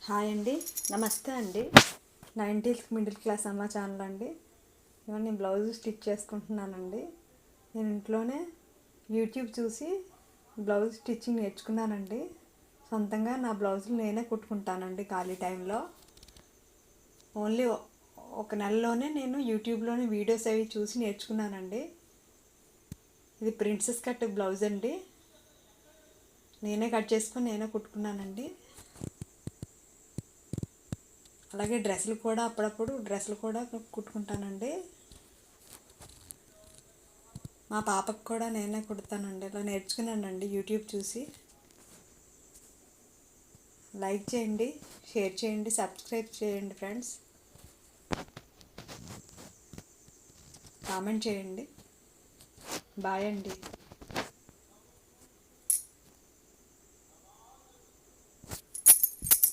Hi అండి, నమస్తే అండి. 90th మిడిల్ క్లాస్ అమ్మ ఛానల్ అండి. ఇవన్నీ నేను బ్లౌజ్ స్టిచ్ చేసుకుంటున్నానండి. నేను ఇంట్లోనే యూట్యూబ్ చూసి బ్లౌజ్ స్టిచ్చింగ్ నేర్చుకున్నానండి. సొంతంగా నా బ్లౌజులు నేనే కుట్టుకుంటానండి ఖాళీ టైంలో. ఓన్లీ ఒక నెలలోనే నేను యూట్యూబ్లోనే వీడియోస్ అవి చూసి నేర్చుకున్నానండి. ఇది ప్రిన్సెస్ కట్ బ్లౌజ్ అండి. నేనే కట్ చేసుకొని నేనే కుట్టుకున్నానండి. అలాగే డ్రెస్సులు కూడా అప్పుడప్పుడు డ్రెస్సులు కూడా కుట్టుకుంటానండి. మా పాపకు కూడా నేనే కుడతానండి. ఇలా నేర్చుకున్నానండి యూట్యూబ్ చూసి. లైక్ చేయండి, షేర్ చేయండి, సబ్స్క్రైబ్ చేయండి ఫ్రెండ్స్. కామెంట్ చేయండి. బాయ్ అండి.